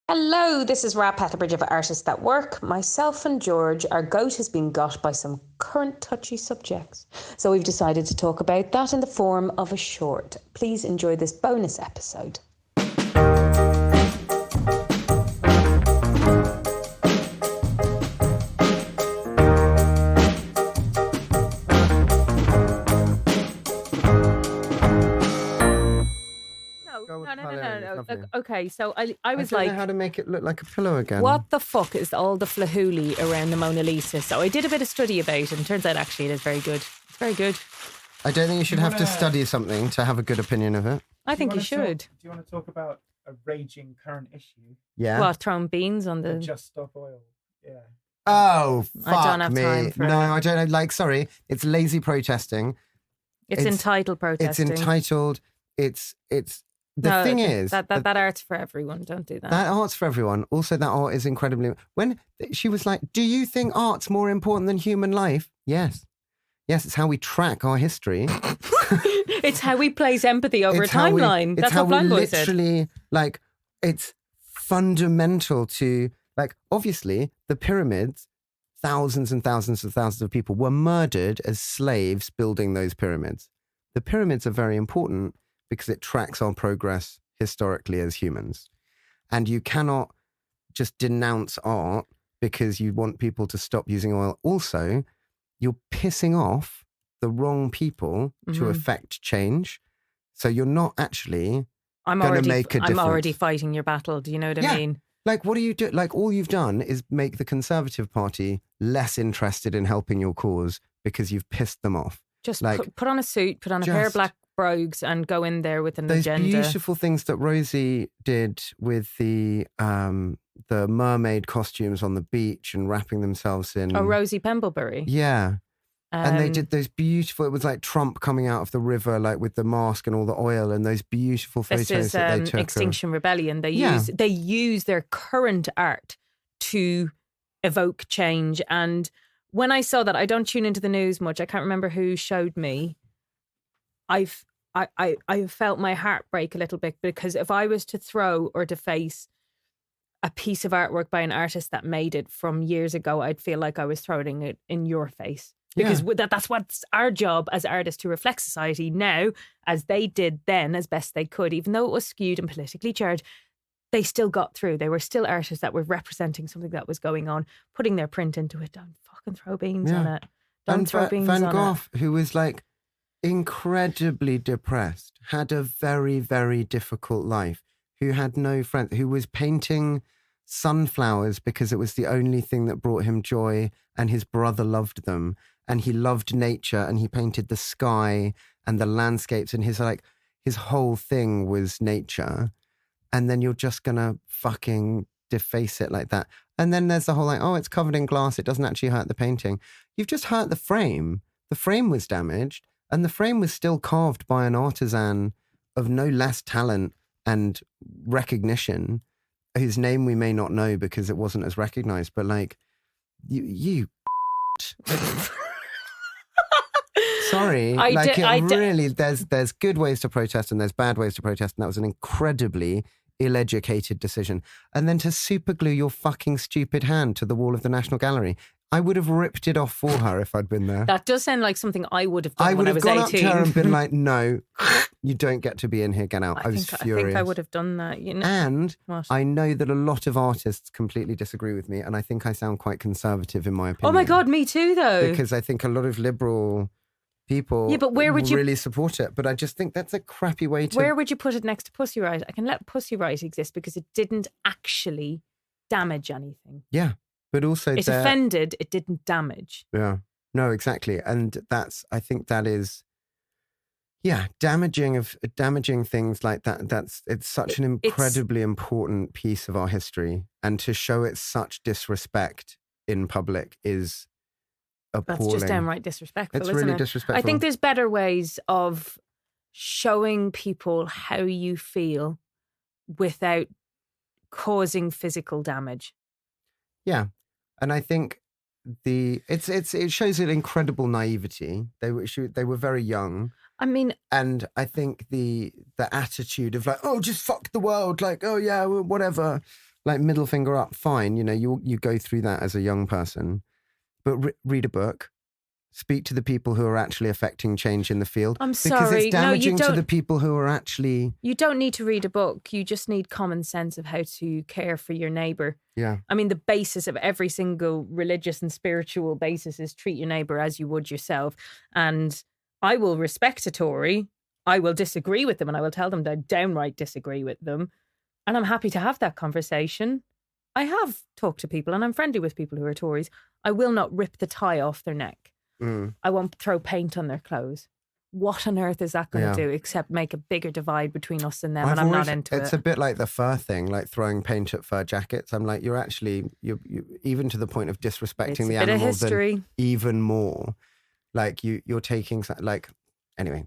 Hello, this is Ra Petherbridge of Artists That Work. Myself and George, our goat has been got by some current touchy subjects. So we've decided to talk about that in the form of a short. Please enjoy this bonus episode. Go with No. colouring, it's lovely. Okay, so I was I don't like, know how to make it look like a pillow again. what the fuck is all the flahooly around the Mona Lisa? So I did a bit of study about it, and turns out actually it is very good. It's very good. I don't think you should have to study something to have a good opinion of it. I think you should. Do you want to talk about a raging current issue? Yeah. What, throwing beans on the... Just Stop Oil. Yeah. Oh, fuck I don't have me. time for No, it. I don't know. Like, sorry, it's lazy protesting. It's entitled protesting. It's entitled. The thing is that art's for everyone. Don't do that. that art's for everyone. Also, that art is incredibly. When she was like, "Do you think art's more important than human life?" Yes, it's how we track our history. It's how we place empathy over It's a how we- timeline. That's it's how what we Blind Boy said. literally like. It's fundamental to obviously the pyramids. Thousands and thousands and thousands of people were murdered as slaves building those pyramids. The pyramids are very important because it tracks our progress historically as humans. And you cannot just denounce art because you want people to stop using oil. Also, you're pissing off the wrong people to affect change. So you're not actually going to make a difference. I'm already fighting your battle. Do you know what I mean? Like, what do you do? Like, all you've done is make the Conservative Party less interested in helping your cause because you've pissed them off. Just like, put on a suit, put on a pair of black brogues and go in there with an those agenda. beautiful things that Rosie did with the mermaid costumes on the beach and wrapping themselves in... Oh, Rosie Pemblebury. Yeah. And they did those beautiful... It was like Trump coming out of the river, like with the mask and all the oil and those beautiful photos This is that they took. Extinction Rebellion. They use their current art to evoke change. And when I saw that, I don't tune into the news much. I can't remember who showed me. I felt my heart break a little bit, because if I was to throw or deface a piece of artwork by an artist that made it from years ago, I'd feel like I was throwing it in your face. Because that's what's our job as artists, to reflect society now, as they did then, as best they could. Even though it was skewed and politically charged, they still got through. They were still artists that were representing something that was going on, putting their print into it. Don't fucking throw beans on it. Don't throw beans on it. Van Gogh, who was like incredibly depressed, had a very, very difficult life, who had no friends, who was painting sunflowers because it was the only thing that brought him joy, and his brother loved them, and he loved nature, and he painted the sky and the landscapes, and his whole thing was nature. And then you're just gonna fucking deface it like that. And then there's the whole it's covered in glass, it doesn't actually hurt the painting. You've just hurt the frame. The frame was damaged, and the frame was still carved by an artisan of no less talent and recognition, whose name we may not know because it wasn't as recognized. But you sorry, there's good ways to protest and there's bad ways to protest, and that was an incredibly ill-educated decision. And then to superglue your fucking stupid hand to the wall of the National Gallery, I would have ripped it off for her if I'd been there. That does sound like something I would have done I would when I have was gone 18. up to her and been like, no, you don't get to be in here, get out. I was furious. I think I would have done that. You know? And What? I know that a lot of artists completely disagree with me, and I think I sound quite conservative in my opinion. Oh my God, me too, though. Because I think a lot of liberal people but where would you really support it. But I just think that's a crappy way to... Where would you put it next to Pussy Riot? I can let Pussy Riot exist because it didn't actually damage anything. Yeah, but also... It offended, it didn't damage. Yeah, no, exactly. And I think that is... Yeah, damaging things like that. It's such an incredibly important piece of our history, and to show it such disrespect in public is appalling. That's just downright disrespectful. It's isn't really it? disrespectful. I think there's better ways of showing people how you feel without causing physical damage. Yeah, and I think it shows an incredible naivety. They were very young. I mean, and I think the attitude of like, oh, just fuck the world, like, oh yeah, whatever. Like middle finger up, fine. You go through that as a young person, but read a book. Speak to the people who are actually affecting change in the field. I'm sorry. Because it's damaging No, you to the people who are actually... You don't need to read a book. You just need common sense of how to care for your neighbour. Yeah. I mean, the basis of every single religious and spiritual basis is treat your neighbour as you would yourself. And I will respect a Tory. I will disagree with them and I will tell them that I downright disagree with them. And I'm happy to have that conversation. I have talked to people and I'm friendly with people who are Tories. I will not rip the tie off their neck. I won't throw paint on their clothes. What on earth is that going to do except make a bigger divide between us and them? I'm not into it. It's a bit like the fur thing, like throwing paint at fur jackets. I'm like, you're even to the point of disrespecting the animals even more. Like you're taking like, anyway,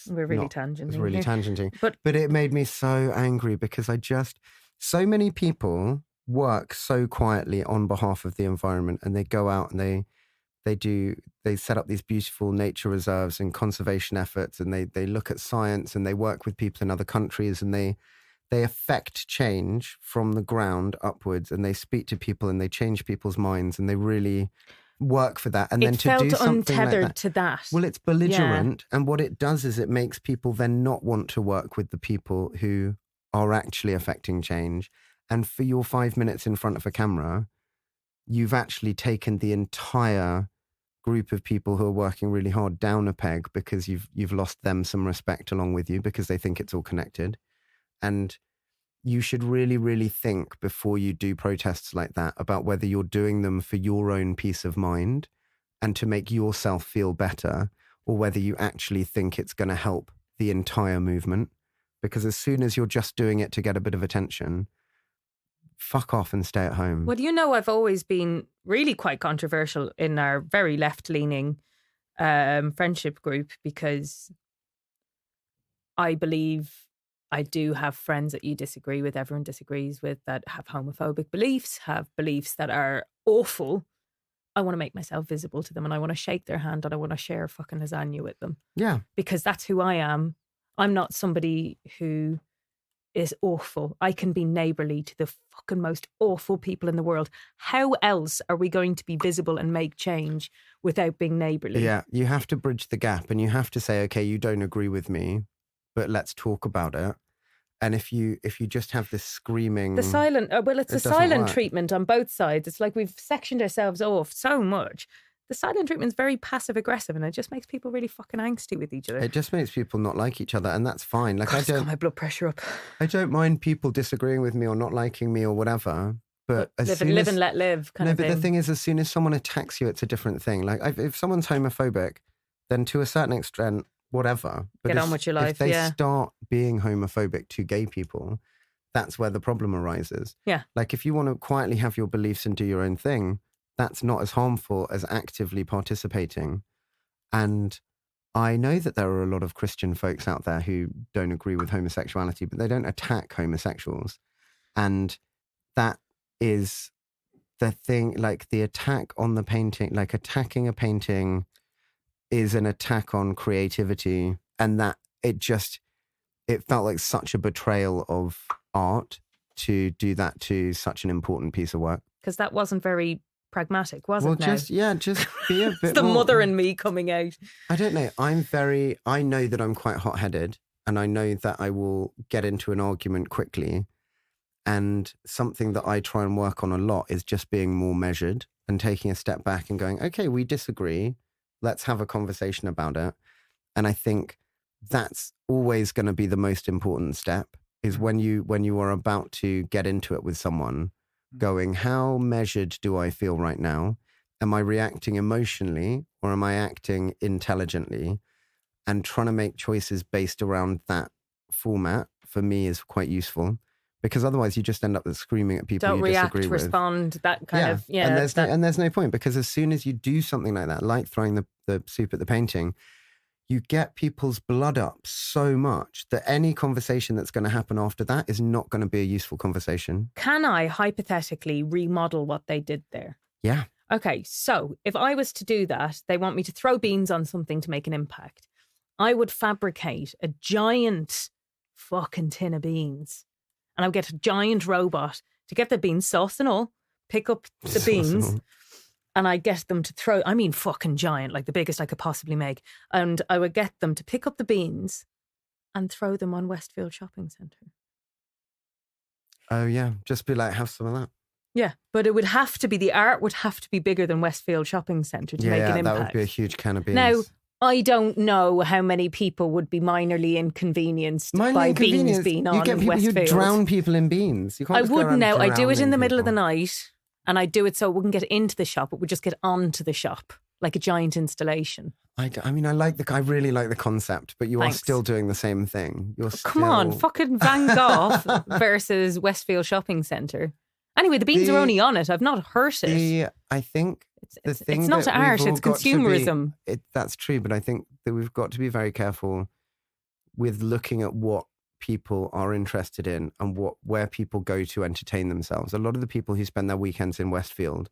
we're really tangenting. It's really tangenting. But it made me so angry because so many people work so quietly on behalf of the environment and they go out and they set up these beautiful nature reserves and conservation efforts and they look at science and they work with people in other countries and they affect change from the ground upwards and they speak to people and they change people's minds and they really work for that. And then to do something untethered like that, to that. well, it's belligerent. And what it does is it makes people then not want to work with the people who are actually affecting change. And for your 5 minutes in front of a camera, you've actually taken the entire group of people who are working really hard down a peg because you've lost them some respect along with you because they think it's all connected. And you should really, really think before you do protests like that about whether you're doing them for your own peace of mind and to make yourself feel better, or whether you actually think it's going to help the entire movement. Because as soon as you're just doing it to get a bit of attention, fuck off and stay at home. Well, I've always been really quite controversial in our very left-leaning friendship group because I believe I do have friends that you disagree with, everyone disagrees with, that have homophobic beliefs, have beliefs that are awful. I want to make myself visible to them and I want to shake their hand and I want to share a fucking lasagna with them. Yeah. Because that's who I am. I'm not somebody who is awful. I can be neighbourly to the fucking most awful people in the world. How else are we going to be visible and make change without being neighbourly? Yeah, you have to bridge the gap and you have to say, okay, you don't agree with me, but let's talk about it. And if you just have this screaming... The silent... it's a silent treatment on both sides. It's like we've sectioned ourselves off so much. The silent treatment's very passive aggressive and it just makes people really fucking angsty with each other. It just makes people not like each other and that's fine. Like, God, I got my blood pressure up. I don't mind people disagreeing with me or not liking me or whatever, but live and let live kind of thing. No, but the thing is, as soon as someone attacks you, it's a different thing. Like if someone's homophobic, then to a certain extent, whatever. But get on with your life. If they start being homophobic to gay people, that's where the problem arises. Yeah. Like if you want to quietly have your beliefs and do your own thing, that's not as harmful as actively participating. And I know that there are a lot of Christian folks out there who don't agree with homosexuality, but they don't attack homosexuals. And that is the thing, like the attack on the painting, like attacking a painting is an attack on creativity. And that it felt like such a betrayal of art to do that to such an important piece of work. Because that wasn't very pragmatic, was it? Just be a bit it's the more... mother in me coming out. I don't know. I know that I'm quite hot-headed and I know that I will get into an argument quickly. And something that I try and work on a lot is just being more measured and taking a step back and going, okay, we disagree. Let's have a conversation about it. And I think that's always going to be the most important step is when you are about to get into it with someone, going, how measured do I feel right now? Am I reacting emotionally or am I acting intelligently? And trying to make choices based around that format for me is quite useful because otherwise you just end up screaming at people you disagree with. Respond, that kind of, And there's no point because as soon as you do something like that, like throwing the soup at the painting, you get people's blood up so much that any conversation that's going to happen after that is not going to be a useful conversation. Can I hypothetically remodel what they did there? Yeah. Okay, so if I was to do that, they want me to throw beans on something to make an impact. I would fabricate a giant fucking tin of beans and I would get a giant robot to get the beans, sauce and all, pick up the beans, and I get them to throw, I mean fucking giant, like the biggest I could possibly make. And I would get them to pick up the beans and throw them on Westfield Shopping Centre. Oh, yeah. Just be like, have some of that. Yeah, but it would have to be, the art would have to be bigger than Westfield Shopping Centre to make an impact. That would be a huge can of beans. Now, I don't know how many people would be minorly inconvenienced by beans being on Westfield. You get people who drown people in beans. You can't I wouldn't know. I do it in the middle of the night, and I do it so it wouldn't get into the shop. It would just get onto the shop like a giant installation. I really like the concept, but you are still doing the same thing. Come on, fucking Van Gogh versus Westfield Shopping Centre. Anyway, the beans are only on it. I've not hurt it. I think it's not art, it's consumerism. That's true, but I think that we've got to be very careful with looking at what people are interested in and where people go to entertain themselves. A lot of the people who spend their weekends in Westfield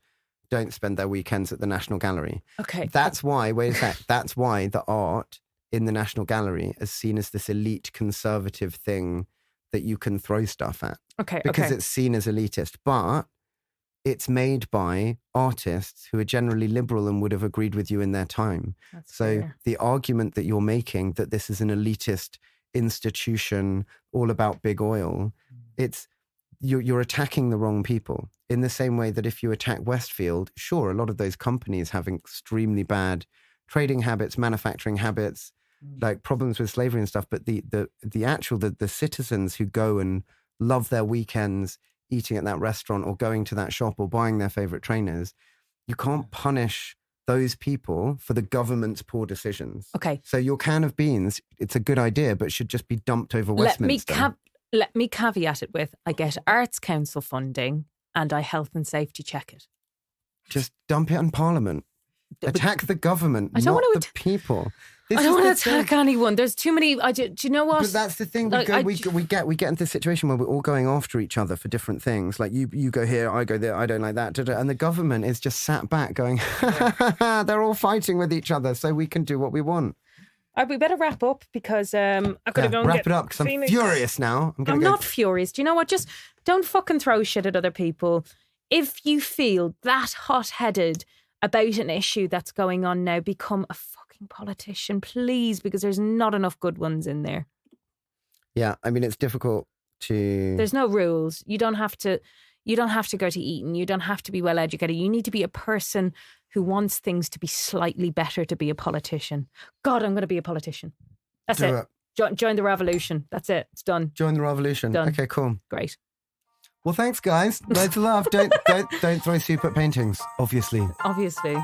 don't spend their weekends at the National Gallery. Okay. That's why the art in the National Gallery is seen as this elite conservative thing that you can throw stuff at. Okay. Because it's seen as elitist. But it's made by artists who are generally liberal and would have agreed with you in their time. That's so fair. The argument that you're making that this is an elitist institution all about big oil, you're attacking the wrong people. In the same way that if you attack Westfield, sure, a lot of those companies have extremely bad trading habits, manufacturing habits, like problems with slavery and stuff. But the citizens who go and love their weekends eating at that restaurant or going to that shop or buying their favorite trainers, you can't punish those people for the government's poor decisions. Okay. So your can of beans, it's a good idea, but should just be dumped over Westminster. Let me caveat it with, I get Arts Council funding and I health and safety check it. Just dump it in Parliament. Attack the government, not the people. I don't want to attack anyone. There's too many. Do you know what? But that's the thing. We get into this situation where we're all going after each other for different things. Like you go here, I go there. I don't like that. And the government is just sat back going, they're all fighting with each other, so we can do what we want. We better wrap up because I've got to go and wrap it up because I'm furious now. I'm not furious. Do you know what? Just don't fucking throw shit at other people. If you feel that hot-headed about an issue that's going on now, become a fucking politician, please, because there's not enough good ones in there. Yeah, I mean, it's difficult to... There's no rules. You don't have to go to Eton. You don't have to be well educated. You need to be a person who wants things to be slightly better to be a politician. God, I'm going to be a politician. That's it. Join the revolution. That's it. It's done. Join the revolution. Done. Okay, cool. Great. Well, thanks, guys. Loads of love. Don't throw soup at paintings, obviously. Obviously.